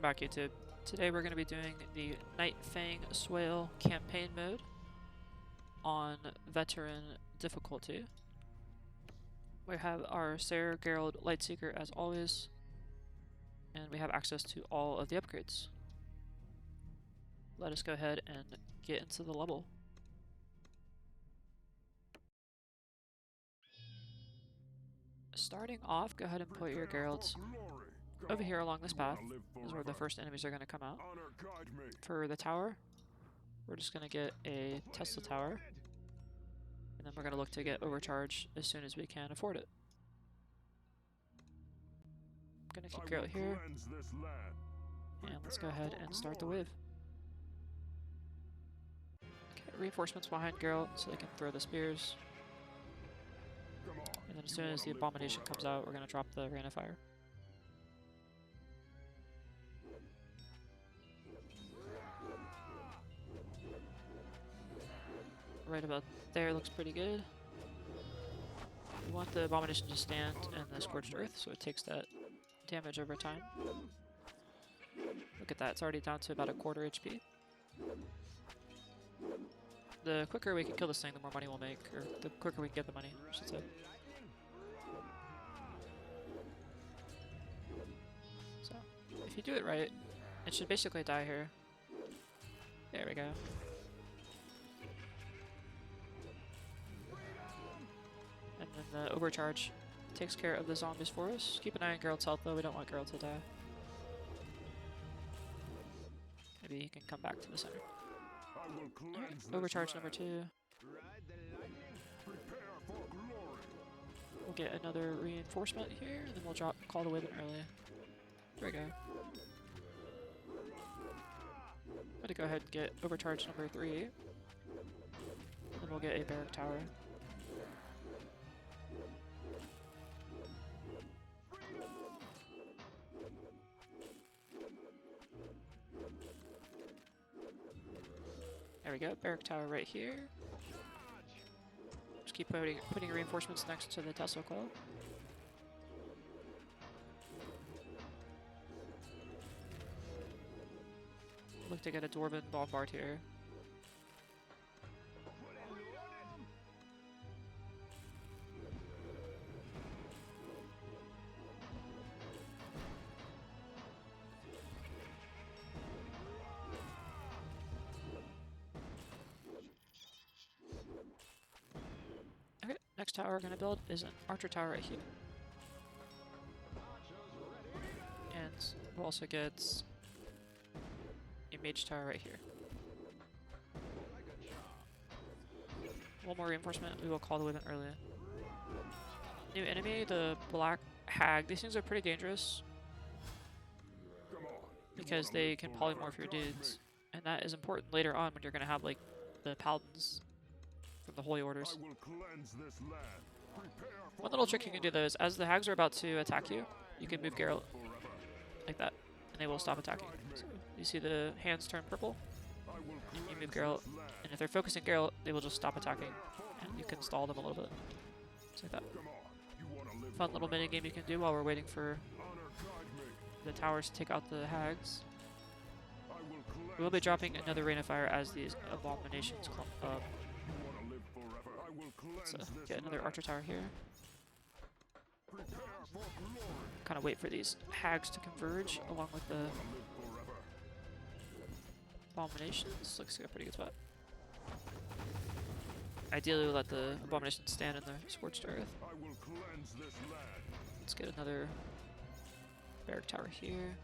back, YouTube. Today we're going to be doing the Nightfang Swale campaign mode on veteran difficulty. We have our Gerald Lightseeker as always, and we have access to all of the upgrades. Let us go ahead and get into the level. Starting off, go ahead and put your Geralds over here along this path. This is where the first enemies are going to come out. For the tower, we're just going to get a Tesla tower, and then we're going to look to get overcharge as soon as we can afford it. I'm going to keep Geralt here, and let's go ahead and start the wave. Okay, reinforcements behind Geralt so they can throw the spears. And then as soon as the abomination comes out, we're going to drop the rain of fire. Right about there looks pretty good. We want the abomination to stand in the scorched earth, so it takes that damage over time. Look at that, it's already down to about a quarter HP. The quicker we can kill this thing, the more money we'll make, or the quicker we can get the money, I should say. So, if you do it right, it should basically die here. There we go. And then the overcharge takes care of the zombies for us. Keep an eye on Geralt's health though, we don't want Geralt to die. Maybe he can come back to the center. Right, overcharge number 2. We'll get another reinforcement here, and then we'll call the Wyvern early. There we go. I'm gonna go ahead and get overcharge number 3. And then we'll get a barrack tower. There we go, barrack tower right here. Just keep putting reinforcements next to the Tesla Club. Look to get a Dwarven bombard here. Okay, next tower we're going to build is an archer tower right here. And we'll also get a mage tower right here. One more reinforcement, we will call the Wyvern early. New enemy, the Black Hag. These things are pretty dangerous because they can polymorph your dudes, and that is important later on when you're going to have like the paladins from the Holy Orders. One little trick you can do though is as the hags are about to attack you, you can move Geralt like that, and they will stop attacking. So you see the hands turn purple, you move Geralt, and if they're focusing Geralt, they will just stop attacking, and you can stall them a little bit. Just like that. Fun little mini game you can do while we're waiting for the towers to take out the hags. We will be dropping another rain of fire as these abominations clump up. So get another archer tower here. Kind of wait for these hags to converge along with the abominations. Looks like a pretty good spot. Ideally, we'll let the abominations stand in the scorched earth. Let's get another barrack tower here.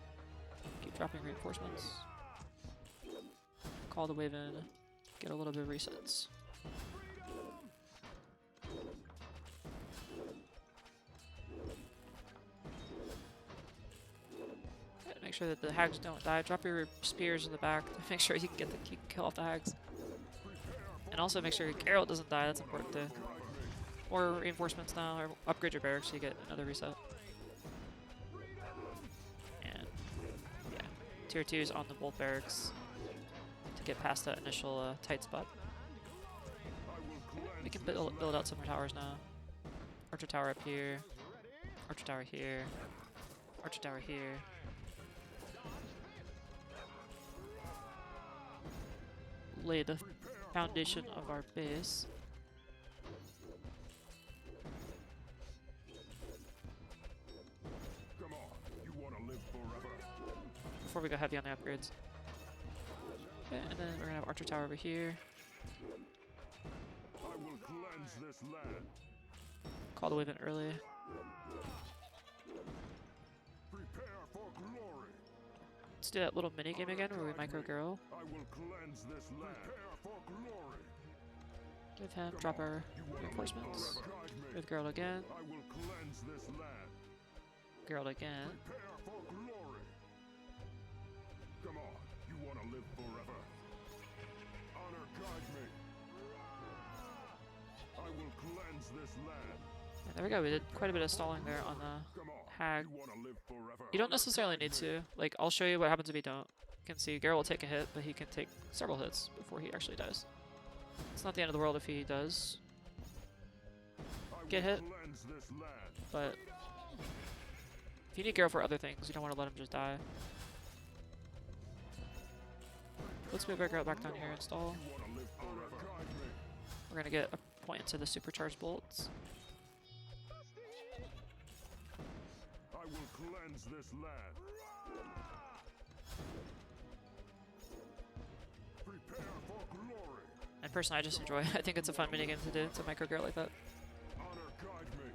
Keep dropping reinforcements. Call the Wyvern. Get a little bit of resets. Make sure that the hags don't die. Drop your spears in the back to make sure you can kill off the hags. And also make sure your Geralt doesn't die, that's important too. Or reinforcements now, or upgrade your barracks so you get another reset. And yeah, tier 2 is on the bolt barracks to get past that initial tight spot. We can build out some more towers now. Archer tower up here, archer tower here, archer tower here. lay the foundation of our base. Come on, you want to live forever? Before we go heavy on the upgrades. Okay, and then we're gonna have Archer Tower over here. I will cleanse this land. Call the wave in early. Prepare for glory. Let's do that little mini game again where we micro Gerald. I will cleanse this land. Prepare for glory. Give him, drop our reinforcements. Move Gerald again. I will cleanse this land. Gerald again. Prepare for glory. Come on, you want to live forever? Honor guide me. I will cleanse this land. And there we go, we did quite a bit of stalling there on the Come on, hag. you want to live forever? You don't necessarily need to. Like, I'll show you what happens if you don't. You can see Gerald will take a hit, but he can take several hits before he actually dies. It's not the end of the world if he does get hit, Cleanse this land. but if you need Gerald for other things, you don't want to let him just die. Let's move our Gerald back down here and stall. You want to live forever? Guide me. We're going to get a point into the supercharged bolts. I will cleanse this land. Prepare for glory. And personally, I just enjoy it. I think it's a fun minigame to do, to micro Gerald like that. Honor guide me.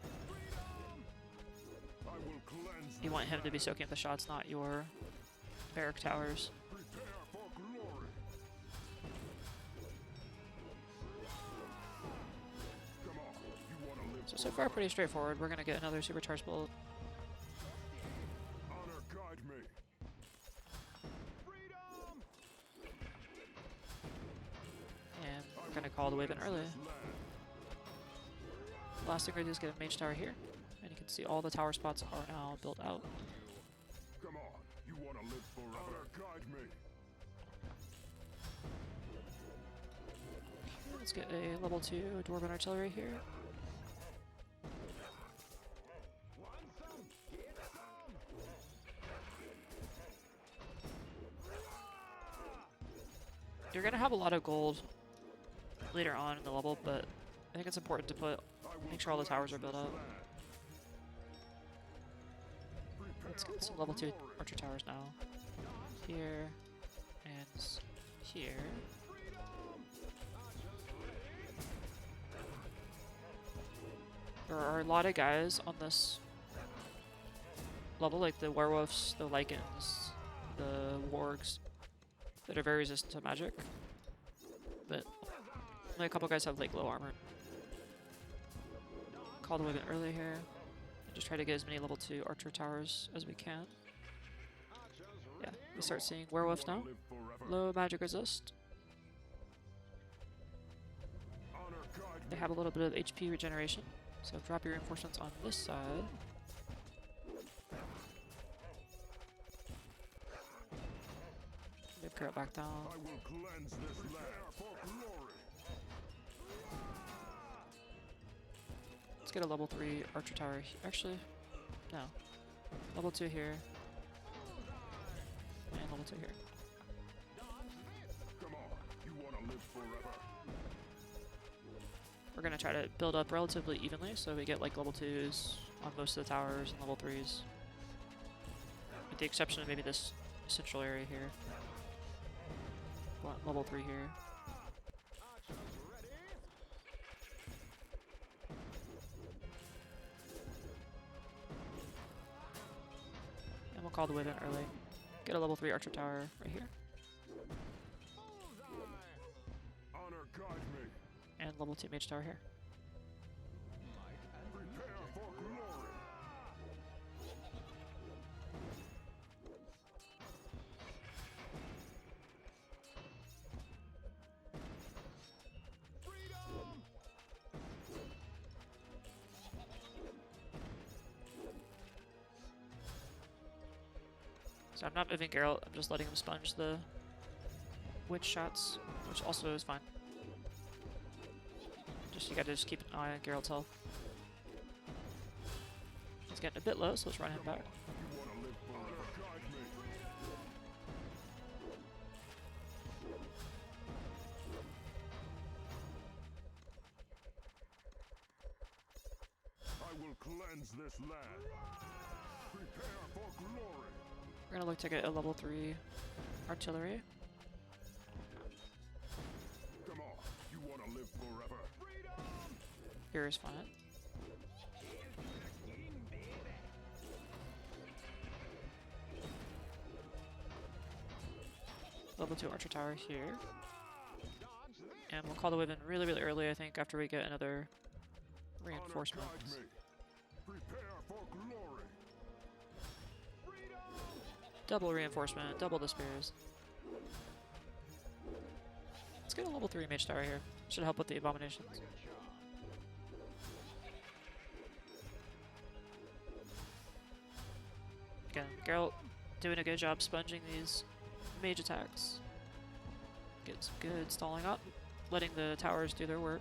I will cleanse. You want him to be soaking up the shots, not your barrack towers. Prepare for glory. Come on, you want to live So far, pretty straightforward. We're going to get another supercharged bolt. Honor guide me. And we're going to call the wave in early. Last thing we're going to do is get a mage tower here. And you can see all the tower spots are now built out. Come on, you want to live forever? Honor guide me. Let's get a level 2 Dwarven Artillery here. You're going to have a lot of gold later on in the level, but I think it's important to make sure all the towers are built up. Let's get some level 2 archer towers now. Here and here. There are a lot of guys on this level, like the werewolves, the lycans, the wargs, that are very resistant to magic. But only a couple guys have like low armor. Call the wave in early here. Just try to get as many level 2 archer towers as we can. Yeah, we start seeing werewolves now. Low magic resist. They have a little bit of HP regeneration, so drop your reinforcements on this side. Move Geralt back down. I will cleanse this land for glory. Let's get a level 3 archer tower. Actually, no. Level 2 here. And level 2 here. Come on, you want to live forever? We're going to try to build up relatively evenly, so we get like level 2s on most of the towers and level 3s. With the exception of maybe this central area here. Want level 3 here. And we'll call the wave in early. Get a level 3 archer tower right here. Honor guide me. And level 2 mage tower here. Prepare for glory. So I'm not moving Geralt, I'm just letting him sponge the witch shots, which also is fine. Just you gotta just keep an eye on Geralt's health. He's getting a bit low, so let's run him back. You want to live forever? Guide me. cleanse this land. Prepare for glory. We're gonna look to get a level 3 artillery. Come on, you want to live forever. Here is fine. Level 2 archer tower here. And we'll call the wave in really, really early, I think, after we get another reinforcement. Honor guide me. Prepare for glory. Double reinforcement, double the spears. Let's get a level 3 mage tower here. Should help with the abominations. Again, Geralt doing a good job sponging these mage attacks. Get some good stalling up, letting the towers do their work.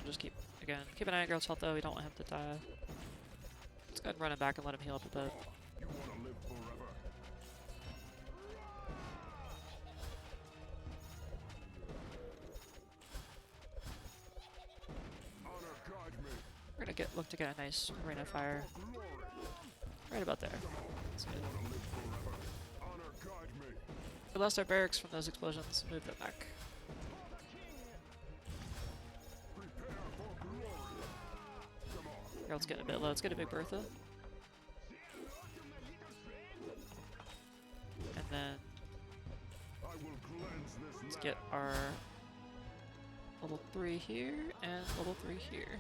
Just keep an eye on Geralt's health though, we don't want him to die. Let's go ahead and run him back and let him heal up a bit. You want to live forever. Honor guide me. We're gonna look to get a nice rain of fire Glory. right about there. That's good. Want to live forever. Honor guide me. We lost our barracks from those explosions. Move them back. Prepare for glory. Come on. Geralt's getting a bit low. Let's get a big Bertha. And then I will cleanse this let's land. get our level 3 here and level 3 here.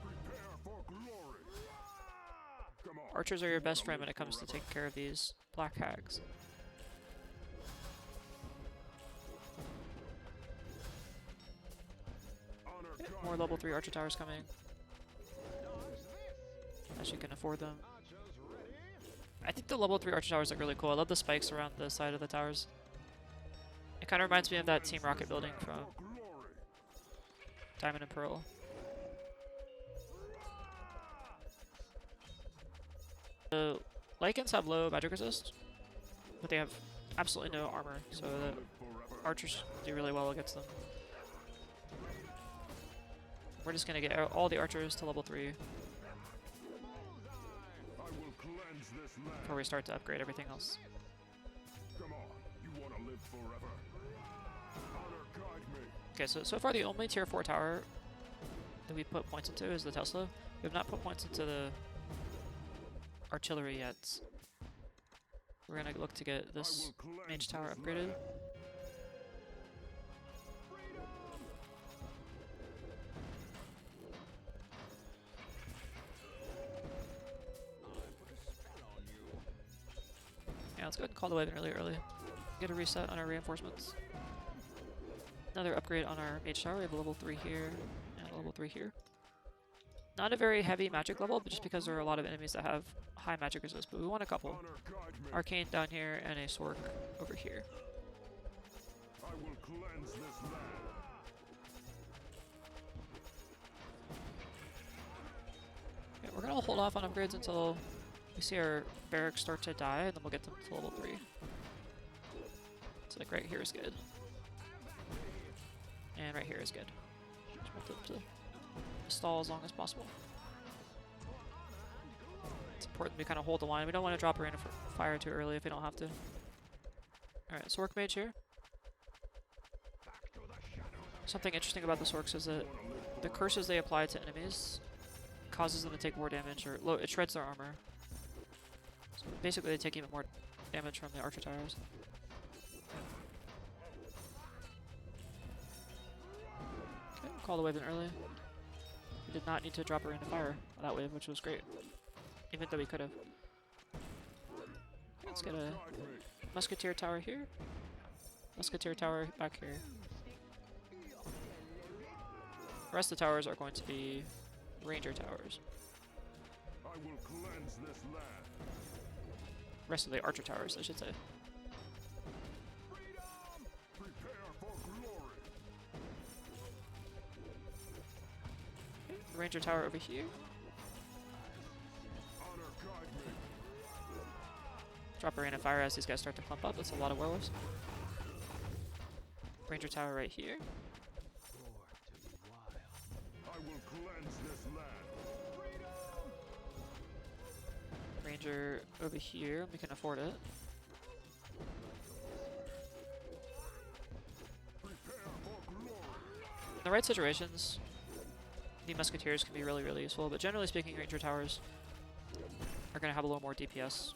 Prepare for glory. Come on. Archers are your best friend when it comes to taking care of these black hags. Honor Okay, guide more level 3 archer towers coming. As you can afford them. I think the level 3 archer towers look really cool. I love the spikes around the side of the towers. It kind of reminds me of that Team Rocket building from for glory. Diamond and Pearl. The Lycans have low magic resist, but they have absolutely no armor, so the Live forever. archers do really well against them. We're just gonna get all the archers to level 3 I will cleanse this land. before we start to upgrade everything else. Come on. You want to live forever. Honor guide me. Okay, so far the only tier 4 tower that we put points into is the Tesla. We have not put points into the artillery yet. We're gonna look to get I this will cleanse mage tower this upgraded. land. Yeah, let's go ahead and call the wave in really early. Get a reset on our reinforcements. Another upgrade on our mage tower. We have a level 3 here and a level 3 here. Not a very heavy magic level, but just because there are a lot of enemies that have high magic resist, but we want a couple. Honor guide me. Arcane down here and a Sork over here. I will cleanse this land. Okay, we're gonna hold off on upgrades until we see our barracks start to die, and then we'll get them to level 3. So like right here is good. And right here is good. Just want them to stall as long as possible. It's important we kind of hold the line. We don't want to drop her in fire too early if we don't have to. Alright, Sork Mage here. Something interesting about the Sorks is that the curses they apply to enemies causes them to take more damage, or it shreds their armor. So basically they take even more damage from the archer towers. Okay, call the wave in early. We did not need to drop her into fire on that wave, which was great. Even though we could have. Let's get a Guide me. musketeer tower here. Musketeer tower back here. The rest of the towers are going to be ranger towers. I will cleanse this land. Rest of the archer towers, I should say. Prepare for glory. Ranger Tower over here. Honor guide me. Drop a rain of fire as these guys start to clump up. That's a lot of werewolves. Ranger Tower right here. I will cleanse this land. Ranger over here. We can afford it. Prepare for glory. In the right situations, the Musketeers can be really, really useful, but generally speaking, Ranger Towers are going to have a little more DPS.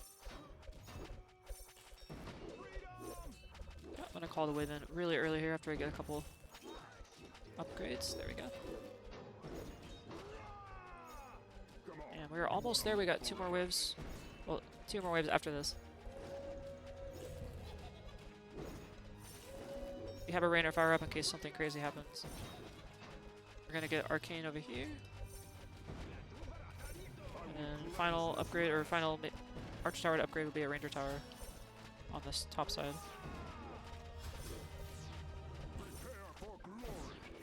I'm going to call the wave in really early here after I get a couple upgrades. There we go. And we're almost there. We got 2 more waves. Well, 2 more waves after this. We have a rain or fire up in case something crazy happens. We're gonna get Arcane over here. And then final upgrade, or final Arch Tower to upgrade will be a Ranger Tower on this top side.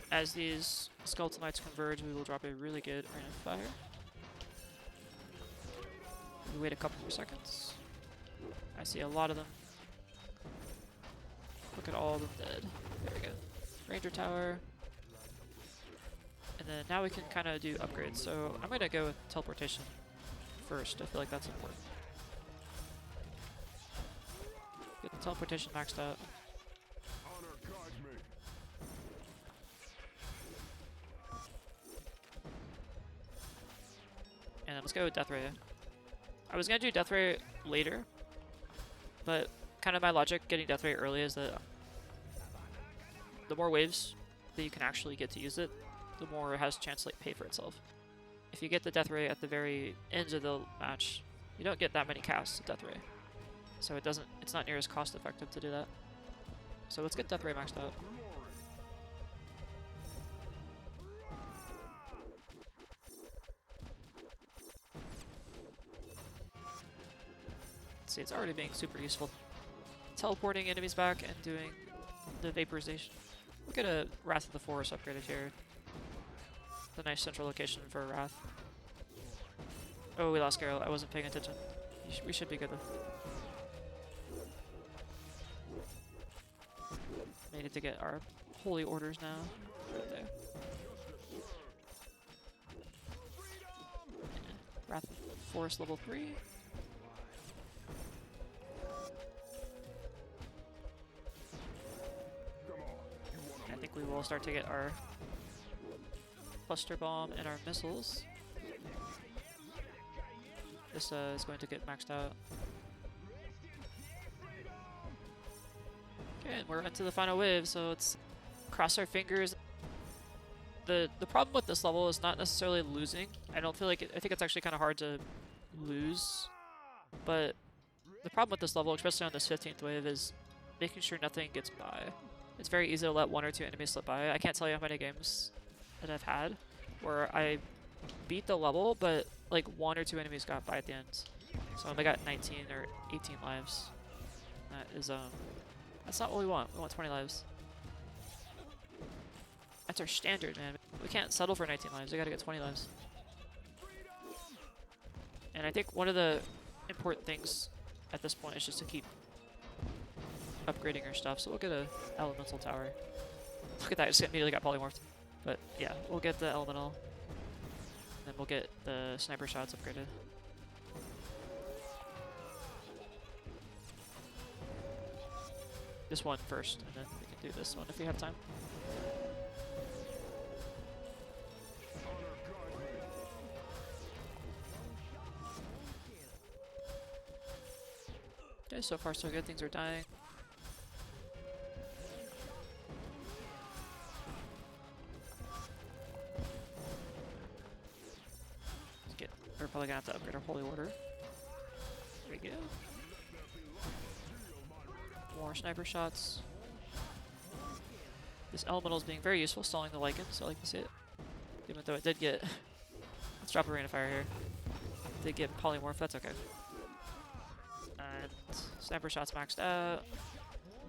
As these Skeleton Knights converge, we will drop a really good Rain of Fire. We wait a couple more seconds. I see a lot of them. Look at all of them dead. There we go. Ranger Tower. And then now we can kind of do upgrades. So I'm going to go with teleportation first. I feel like that's important. Get the teleportation maxed out. Honor guide me. And then let's go with Death Ray. I was going to do Death Ray later, but kind of my logic getting Death Ray early is that the more waves that you can actually get to use it, the more it has a chance to like pay for itself. If you get the Death Ray at the very end of the match, you don't get that many casts of Death Ray. So it's not near as cost effective to do that. So let's get Death Ray maxed out. See, it's already being super useful. Teleporting enemies back and doing the vaporization. We'll get a Wrath of the Forest upgraded here. It's a nice central location for a Wrath. Oh, we lost Gerald. I wasn't paying attention. We should be good though. Made it to get our holy orders now. Right there. Wrath of the Forest level 3. I think we will start to get our cluster bomb and our missiles. This is going to get maxed out. Okay, and we're into the final wave, so let's cross our fingers. The problem with this level is not necessarily losing. I don't feel like I think it's actually kind of hard to lose, but the problem with this level, especially on this 15th wave, is making sure nothing gets by. It's very easy to let 1 or 2 enemies slip by. I can't tell you how many games that I've had where I beat the level, but like 1 or 2 enemies got by at the end. So I only got 19 or 18 lives. That is that's not what we want. We want 20 lives. That's our standard, man. We can't settle for 19 lives. We gotta get 20 lives. And I think one of the important things at this point is just to keep upgrading our stuff. So we'll get a elemental tower. Look at that, I just immediately got polymorphed. But yeah, we'll get the elemental. And then we'll get the sniper shots upgraded. This one first, and then we can do this one if we have time. Okay, so far so good. Things are dying. We're probably gonna have to upgrade our holy order. There we go. More sniper shots. This elemental is being very useful, stalling the Lycan, so I like to see it. Even though it did get... Let's drop a rain of fire here. Did get polymorph, that's okay. And sniper shots maxed out.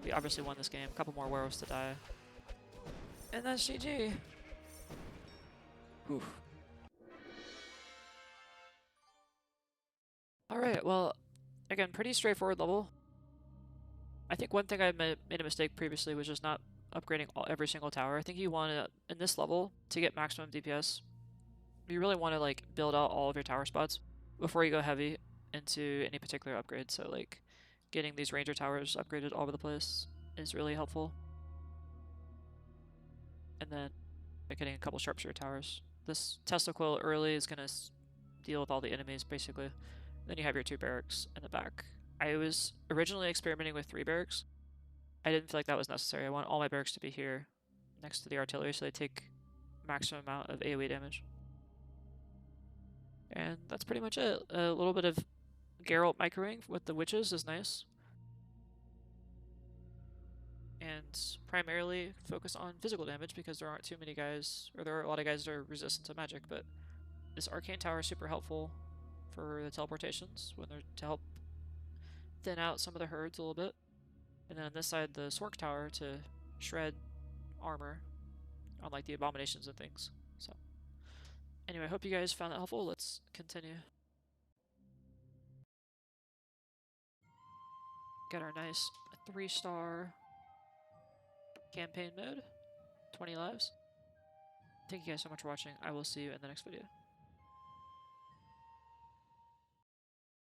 We obviously won this game. A couple more werewolves to die. And that's GG. Whew. Alright, well, again, pretty straightforward level. I think one thing I made a mistake previously was just not upgrading every single tower. I think you want to, in this level, to get maximum DPS, you really want to like build out all of your tower spots before you go heavy into any particular upgrade. So like getting these ranger towers upgraded all over the place is really helpful. And then getting a couple sharpshooter towers. This Tesla coil early is going to deal with all the enemies basically. Then you have your 2 barracks in the back. I was originally experimenting with 3 barracks. I didn't feel like that was necessary. I want all my barracks to be here next to the artillery so they take maximum amount of AoE damage. And that's pretty much it. A little bit of Geralt microing with the witches is nice. And primarily focus on physical damage because there aren't too many guys, or there are a lot of guys that are resistant to magic, but this arcane tower is super helpful for the teleportations when they're to help thin out some of the herds a little bit. And then on this side, the Sork tower to shred armor on like the abominations and things. So anyway, I hope you guys found that helpful. Let's continue. Got our nice 3-star campaign mode, 20 lives. Thank you guys so much for watching. I will see you in the next video.